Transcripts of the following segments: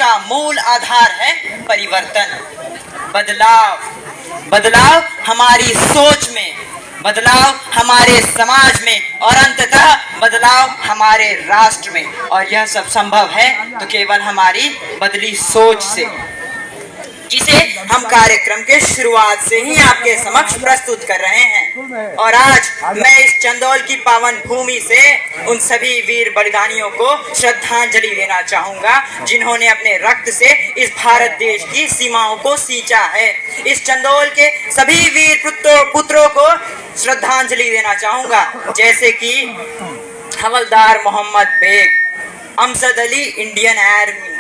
का मूल आधार है परिवर्तन, बदलाव। बदलाव हमारी सोच में, बदलाव हमारे समाज में और अंततः बदलाव हमारे राष्ट्र में। और यह सब संभव है तो केवल हमारी बदली सोच से, जिसे हम कार्यक्रम के शुरुआत से ही आपके समक्ष प्रस्तुत कर रहे हैं। और आज मैं इस चंदौल की पावन भूमि से उन सभी वीर बलिदानियों को श्रद्धांजलि देना चाहूंगा जिन्होंने अपने रक्त से इस भारत देश की सीमाओं को सींचा है। इस चंदौल के सभी वीर पुत्रों को श्रद्धांजलि देना चाहूंगा, जैसे कि हवलदार मोहम्मद बेग, अमजद अली इंडियन आर्मी,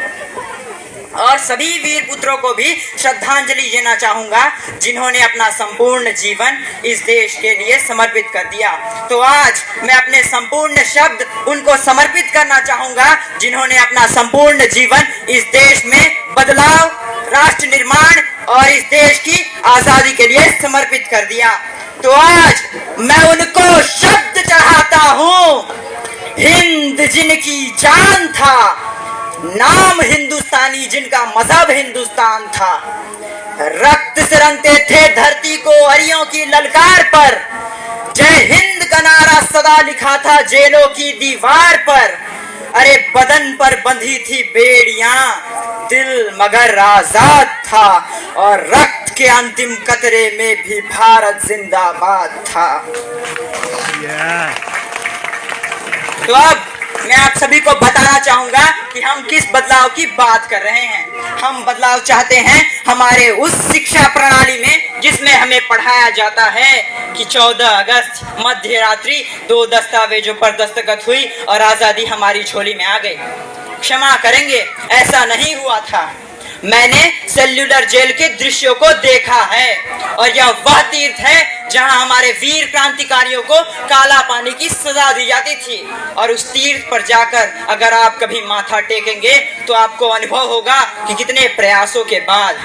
और सभी वीर पुत्रों को भी श्रद्धांजलि देना चाहूंगा जिन्होंने अपना संपूर्ण जीवन इस देश के लिए समर्पित कर दिया। तो आज मैं अपने संपूर्ण शब्द उनको समर्पित करना चाहूंगा जिन्होंने अपना संपूर्ण जीवन इस देश में बदलाव, राष्ट्र निर्माण और इस देश की आजादी के लिए समर्पित कर दिया। तो आज मैं उनको शब्द चाहता हूँ। हिंद जिनकी जान था, नाम हिंदुस्तानी जिनका मजहब हिंदुस्तान था, रक्त से रंगते थे धरती को अरियों की ललकार पर, जय हिंद का नारा सदा लिखा था जेलों की दीवार पर। अरे बदन पर बंधी थी बेड़ियां, दिल मगर आजाद था, और रक्त के अंतिम कतरे में भी भारत जिंदाबाद था। तो अब मैं आप सभी को बताना चाहूंगा कि हम किस बदलाव की बात कर रहे हैं। हम बदलाव चाहते हैं हमारे उस शिक्षा प्रणाली में जिसमें हमें पढ़ाया जाता है कि 14 अगस्त मध्य रात्रि 2 दस्तावेजों पर दस्तखत हुई और आजादी हमारी झोली में आ गई। क्षमा करेंगे, ऐसा नहीं हुआ था। मैंने सेल्युलर जेल के दृश्यों को देखा है और यह वह तीर्थ है जहां हमारे वीर क्रांतिकारियों को काला पानी की सजा दी जाती थी। और उस तीर्थ पर जाकर अगर आप कभी माथा टेकेंगे तो आपको अनुभव होगा कि कितने प्रयासों के बाद,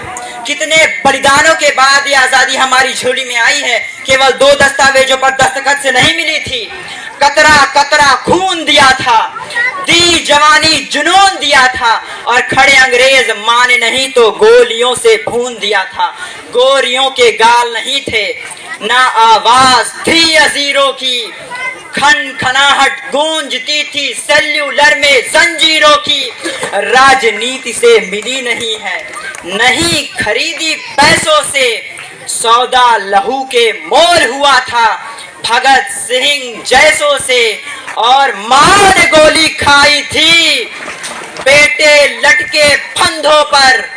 कितने बलिदानों के बाद ये आजादी हमारी झोली में आई है। केवल 2 दस्तावेजों पर दस्तखत से नहीं मिली थी, कतरा कतरा खून दिया था, दी जवानी जुनून दिया था, और खड़े अंग्रेज माने नहीं तो गोलियों से भून दिया था। गोरियों के गाल नहीं थे, ना आवाज थी अजीरों की, खन खनाहट गूंजती थी सेल्यूलर में जंजीरों की। राजनीति से मिली नहीं है, नहीं खरीदी पैसों से, सौदा लहू के मोल हुआ था भगत सिंह जैसों से, और मां ने गोली खाई थी बेटे लटके फंदों पर।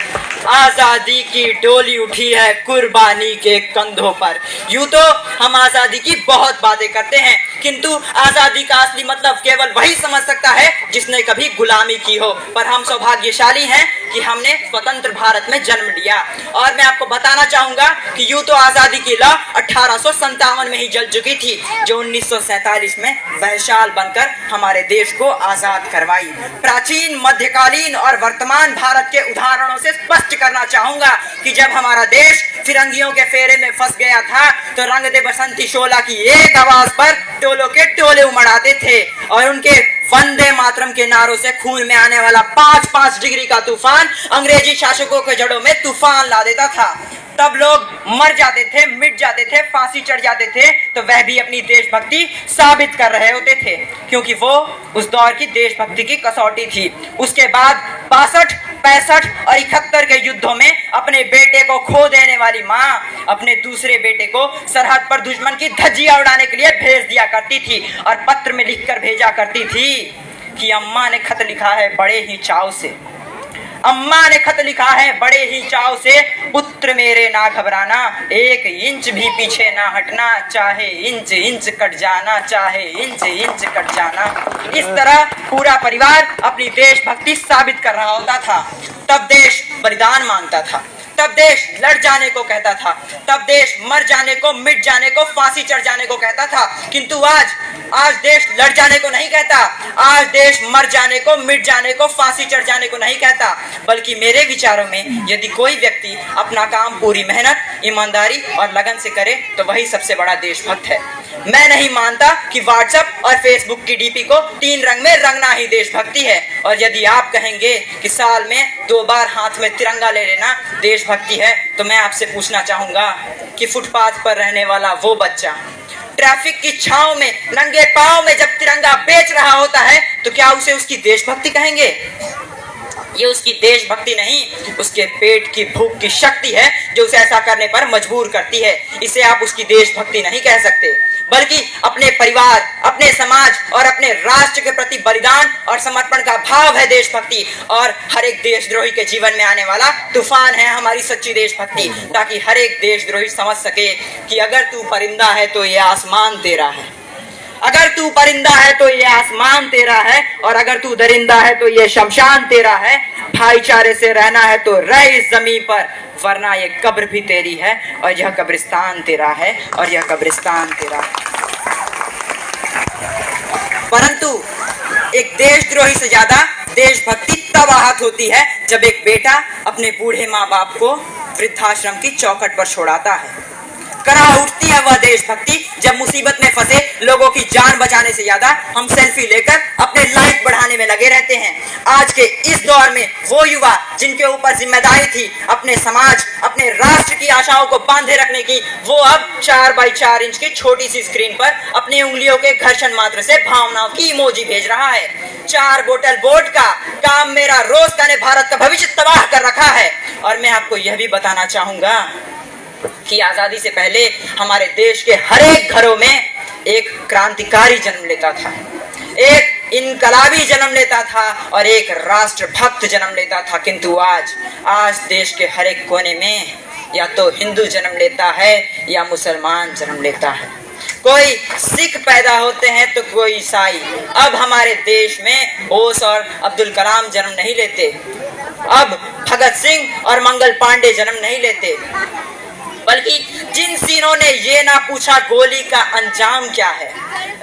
आजादी की डोली उठी है कुर्बानी के कंधों पर। यूं तो हम आजादी की बहुत बातें करते हैं, किंतु आजादी का असली मतलब केवल वही समझ सकता है जिसने कभी गुलामी की हो। पर हम सौभाग्यशाली हैं कि हमने स्वतंत्र भारत में जन्म लिया। और मैं आपको बताना चाहूंगा कि यूं तो आजादी की लौ 1857 में ही जल चुकी थी, जो 1947 में वहशाल बनकर हमारे देश को आजाद करवाई। प्राचीन, मध्यकालीन और वर्तमान भारत के उदाहरणों से स्पष्ट करना चाहूंगा कि जब हमारा देश फिरंगियों के फेरे में फंस गया था तो रंग दे बसंती शोला की एक आवाज पर टोलों के टोले उमड़ाते थे, और उनके वंदे मातरम के नारों से खून में आने वाला 5-5 डिग्री का तूफान अंग्रेजी शासकों के जड़ों में तूफान ला देता था। तब लोग मर जाते थे, मिट जाते थे, फांसी चढ़ जाते थे, तो वह भी अपनी देशभक्ति साबित कर रहे होते थे, क्योंकि वो उस दौर की देशभक्ति की कसौटी थी। उसके बाद 62, 65 और 71 के युद्धों में अपने बेटे को खो देने वाली माँ अपने दूसरे बेटे को सरहद पर दुश्मन की धज्जियां उड़ाने के लिए भेज दिया करती थी, और पत्र में लिखकर भेजा करती थी कि अम्मा ने खत लिखा है बड़े ही चाव से, अम्मा ने खत लिखा है बड़े ही चाव से, पुत्र मेरे ना घबराना, 1 इंच भी पीछे ना हटना, चाहे इंच इंच कट जाना, चाहे इंच इंच कट जाना। इस तरह पूरा परिवार अपनी देशभक्ति साबित कर रहा होता था। तब देश बलिदान मांगता था, तब देश लड़ जाने को कहता था, तब देश मर जाने को, मिट जाने को, फांसी चढ़ जाने को कहता था। किंतु आज देश लड़ जाने को नहीं कहता, आज देश मर जाने को, मिट जाने को, फांसी चढ़ जाने को नहीं कहता। बल्कि मेरे विचारों में यदि कोई व्यक्ति अपना काम पूरी मेहनत, ईमानदारी और लगन से करे तो वही सबसे बड़ा देशभक्त है। मैं नहीं मानता कि व्हाट्सएप और फेसबुक की डीपी को 3 रंग में रंगना ही देशभक्ति है। और यदि आप कहेंगे कि साल में 2 बार हाथ में तिरंगा ले लेना देशभक्ति है, तो मैं आपसे पूछना चाहूंगा कि फुटपाथ पर रहने वाला वो बच्चा ट्रैफिक की छांव में नंगे पांव में जब तिरंगा बेच रहा होता है, तो क्या उसे उसकी देशभक्ति कहेंगे? ये उसकी देशभक्ति नहीं, उसके पेट की भूख की शक्ति है जो उसे ऐसा करने पर मजबूर करती है। इसे आप उसकी देशभक्ति नहीं कह सकते, बल्कि अपने परिवार, अपने समाज और अपने राष्ट्र के प्रति बलिदान और समर्पण का भाव है देशभक्ति। और हर एक देशद्रोही के जीवन में आने वाला तूफान है हमारी सच्ची देशभक्ति, ताकि हर एक देशद्रोही समझ सके कि अगर तू परिंदा है तो ये आसमान तेरा है, अगर तू परिंदा है तो ये आसमान तेरा है, और अगर तू दरिंदा है तो ये शमशान तेरा है। भाईचारे से रहना है तो रह इस जमीन पर, वरना ये कब्र भी तेरी है और यह कब्रिस्तान तेरा है, और यह कब्रिस्तान तेरा है। परंतु एक देशद्रोही से ज्यादा देशभक्ति तब आहत होती है जब एक बेटा अपने बूढ़े माँ बाप को वृद्धाश्रम की चौखट पर छोड़ाता है। करा उठती है वह देशभक्ति जब मुसीबत में फंसे लोगों की जान बचाने से ज्यादा हम सेल्फी लेकर अपने लाइक बढ़ाने में लगे रहते हैं। आज के इस दौर में वो युवा जिनके ऊपर जिम्मेदारी थी अपने समाज, अपने राष्ट्र की आशाओं को बांधे रखने की, वो अब 4x4 इंच की छोटी सी स्क्रीन पर अपनी उंगलियों के घर्षण मात्र से भावनाओं की इमोजी भेज रहा है। 4 बोतल वोट का काम मेरा रोज का ने भारत का भविष्य तबाह कर रखा है। और मैं आपको यह भी बताना चाहूंगा कि आजादी से पहले हमारे देश के हर एक घरों में एक क्रांतिकारी जन्म लेता था, एक इनकलाबी जन्म लेता था और एक राष्ट्रभक्त जन्म लेता था। किंतु आज देश के हर एक कोने में या तो हिंदू जन्म लेता है या मुसलमान जन्म लेता है। कोई सिख पैदा होते हैं तो कोई ईसाई। अब हमारे देश में बोस और अब्दुल कलाम जन्म नहीं लेते, अब भगत सिंह और मंगल पांडे जन्म नहीं लेते, बल्कि जिन सीनों ने ये ना पूछा गोली का अंजाम क्या है,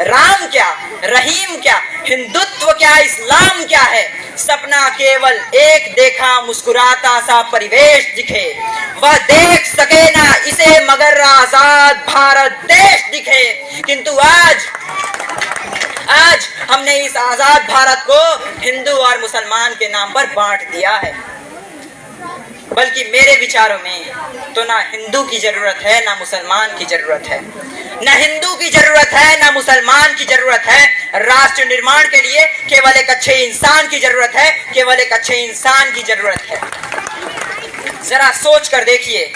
राम क्या, रहीम क्या, हिंदुत्व क्या, इस्लाम क्या है, सपना केवल एक देखा मुस्कुराता सा परिवेश दिखे, वह देख सके ना इसे मगर आजाद भारत देश दिखे। किंतु आज हमने इस आजाद भारत को हिंदू और मुसलमान के नाम पर बांट दिया है। बल्कि मेरे विचारों में तो ना हिंदू की जरूरत है ना मुसलमान की जरूरत है, न हिंदू की जरूरत है ना मुसलमान की जरूरत है। राष्ट्र निर्माण के लिए केवल एक अच्छे इंसान की जरूरत है, केवल एक अच्छे इंसान की जरूरत है। जरा सोच कर देखिए,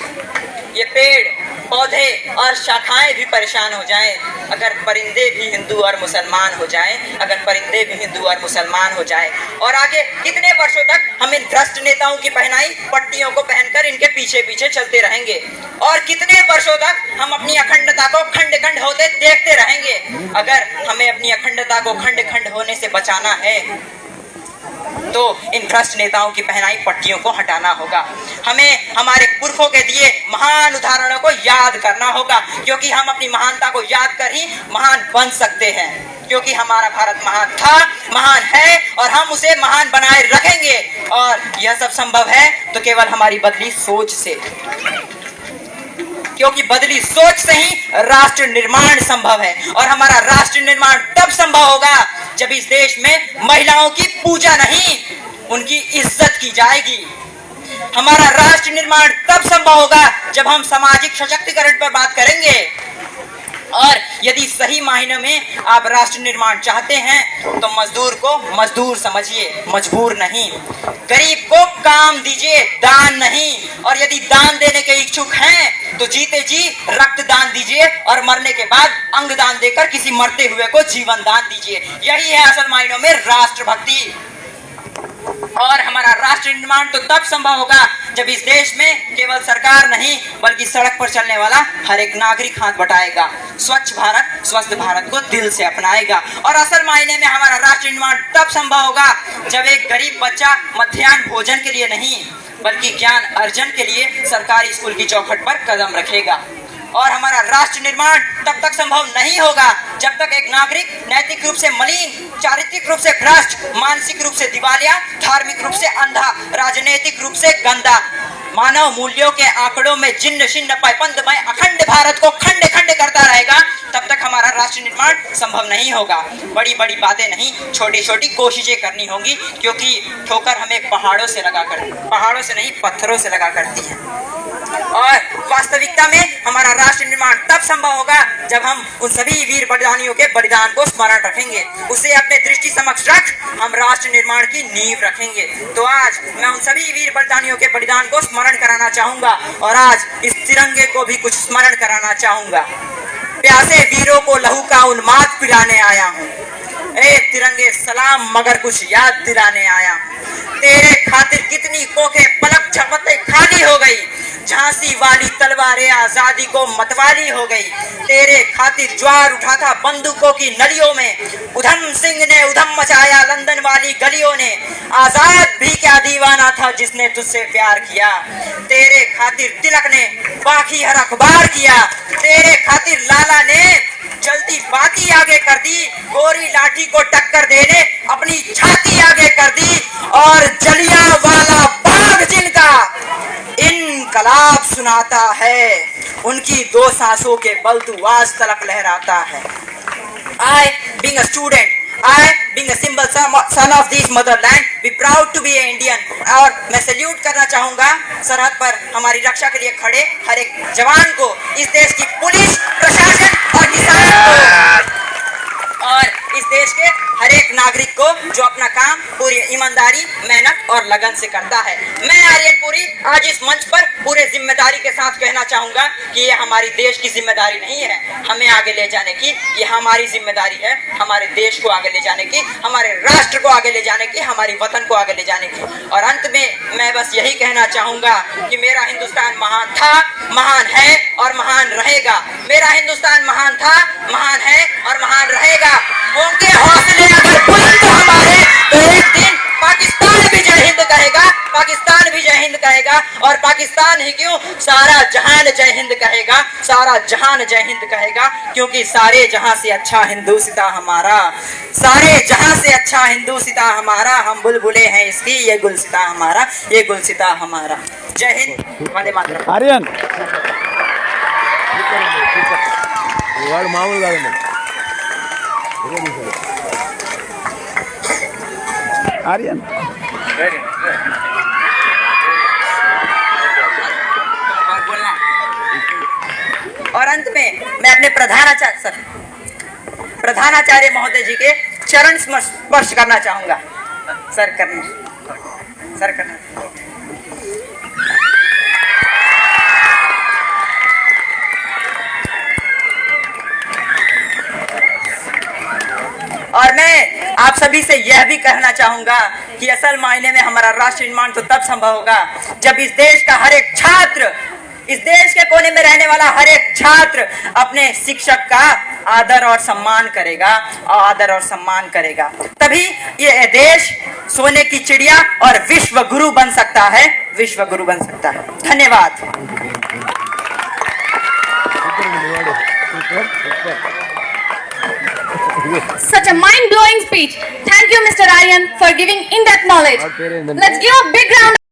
ये पेड़ पौधे और शाखाएं भी परेशान हो जाएं अगर परिंदे भी हिंदू और मुसलमान हो जाएं, अगर परिंदे भी हिंदू और मुसलमान हो जाएं। और आगे कितने वर्षों तक हम इन भ्रष्ट नेताओं की पहनाई पट्टियों को पहनकर इनके पीछे पीछे चलते रहेंगे, और कितने वर्षों तक हम अपनी अखंडता को खंड खंड होते देखते रहेंगे। अगर हमें अपनी अखंडता को खंड खंड होने से बचाना है तो इन भ्रष्ट नेताओं की पहनाई पट्टियों को हटाना होगा। हमें हमारे पुरखों के दिए महान उदाहरणों को याद करना होगा, क्योंकि हम अपनी महानता को याद कर ही महान बन सकते हैं। क्योंकि हमारा भारत महान था, महान है और हम उसे महान बनाए रखेंगे। और यह सब संभव है तो केवल हमारी बदली सोच से, क्योंकि बदली सोच से ही राष्ट्र निर्माण संभव है। और हमारा राष्ट्र निर्माण तब संभव होगा जब इस देश में महिलाओं की पूजा नहीं, उनकी इज्जत की जाएगी। हमारा राष्ट्र निर्माण तब संभव होगा जब हम सामाजिक सशक्तिकरण पर बात करेंगे। और यदि सही मायने में आप राष्ट्र निर्माण चाहते हैं तो मजदूर को मजदूर समझिए, मजबूर नहीं। गरीब को काम दीजिए, दान नहीं। और यदि दान देने के इच्छुक हैं तो जीते जी रक्त दान दीजिए और मरने के बाद अंग दान देकर किसी मरते हुए को जीवन दान दीजिए। यही है असल मायनों में राष्ट्रभक्ति। और हमारा राष्ट्र निर्माण तो तब संभव होगा जब इस देश में केवल सरकार नहीं बल्कि सड़क पर चलने वाला हर एक नागरिक हाथ बटाएगा। स्वच्छ भारत स्वस्थ भारत को दिल से अपनाएगा। और असल मायने में हमारा राष्ट्र निर्माण तब संभव होगा जब एक गरीब बच्चा मध्याह्न भोजन के लिए नहीं बल्कि ज्ञान अर्जन के लिए सरकारी स्कूल की चौखट पर कदम रखेगा। और हमारा राष्ट्र निर्माण तब तक संभव नहीं होगा जब तक एक नागरिक नैतिक रूप से मलिन, चारित्रिक रूप से भ्रष्ट, मानसिक रूप से दिवालिया, धार्मिक रूप से अंधा, राजनीतिक रूप से गंदा, मानव मूल्यों के आंकड़ों में जिन्न शिन्न पैपंदमय अखंड भारत को खंड खंड करता रहेगा, तब तक हमारा राष्ट्र निर्माण संभव नहीं होगा। बड़ी बड़ी बातें नहीं, छोटी छोटी कोशिशें करनी होंगी, क्योंकि ठोकर हमें पहाड़ों से नहीं पत्थरों से लगा करती है। और वास्तविकता में हमारा राष्ट्र निर्माण तब संभव होगा जब हम उन सभी वीर बलिदानियों के बलिदान को स्मरण रखेंगे, उसे अपने दृष्टि समक्ष रख हम राष्ट्र निर्माण की नींव रखेंगे। तो आज मैं उन सभी वीर बलिदानियों के बलिदान को स्मरण कराना चाहूंगा और आज इस तिरंगे को भी कुछ स्मरण कराना चाहूंगा। प्यासे वीरों को लहू का उन्माद पिलाने आया हूँ, ए तिरंगे सलाम मगर कुछ याद दिलाने आया हूँ। तेरे खातिर कितनी कोखे पलक झपकते खाली हो गई, झांसी वाली तलवारें आजादी को मतवाली हो गई। तेरे खातिर ज्वार उठा था बंदूकों की नलियों में, उधम सिंह ने उधम मचाया लंदन वाली गलियों ने। आजाद भी क्या दीवाना था जिसने तुझसे प्यार किया। तेरे खातिर तिलक ने बाकी हर अखबार किया, तेरे खातिर लाला ने जल्दी बाती आगे कर दी, गोरी लाठी को टक्कर देने अपनी छाती आगे कर दी। और जलियांवाला बाग जिनका इनकलाब सुनाता है, उनकी दो सांसों के बल तू आज तलक लहराता है। I being a student, I being a simple son of this motherland, be proud to be an Indian। और मैं सैल्यूट करना चाहूंगा सरहद पर हमारी रक्षा के लिए खड़े हर एक जवान को, इस देश की पुलिस, प्रशासन और किसान को, और इस देश के हर एक नागरिक को जो अपना काम पूरी ईमानदारी, मेहनत और लगन से करता है। मैं आर्यन पुरी आज इस मंच पर पूरे जिम्मेदारी के साथ कहना चाहूंगा कि ये हमारी देश की जिम्मेदारी नहीं है हमें आगे ले जाने की, ये हमारी जिम्मेदारी है हमारे देश को आगे ले जाने की, हमारे राष्ट्र को आगे ले जाने की, हमारी वतन को आगे ले जाने की। और अंत में मैं बस यही कहना चाहूंगा कि मेरा हिंदुस्तान महान था, महान है और महान रहेगा। मेरा हिंदुस्तान महान था, महान है और महान रहेगा। उनके हौसले अगर बुलंद हमारे तो एक दिन पाकिस्तान भी जय हिंद कहेगा, पाकिस्तान भी जय हिंद कहेगा। और पाकिस्तान ही क्यों, सारा जहान जय हिंद कहेगा, सारा जहान जय हिंद कहेगा। क्योंकि सारे जहां से अच्छा हिंदुस्ता हमारा, सारे जहां से अच्छा हिंदुस्ता हमारा। हम बुलबुले हैं इसकी, ये गुलसिता हमारा, ये गुलसिता हमारा। जय हिंद, वंदे मातरम। आर्यन मामूल आर्यन और अंत में मैं अपने प्रधानाचार्य महोदय जी के चरण स्पर्श करना चाहूंगा। सर करना और मैं आप सभी से यह भी कहना चाहूंगा कि असल मायने में हमारा राष्ट्र निर्माण तो तब संभव होगा जब इस देश का हर एक छात्र, इस देश के कोने में रहने वाला हर एक छात्र अपने शिक्षक का आदर और सम्मान करेगा। तभी ये देश सोने की चिड़िया और विश्व गुरु बन सकता है, धन्यवाद। Such a mind-blowing speech. Thank you, Mr. Aryan, for giving in-depth knowledge. Let's give a big round of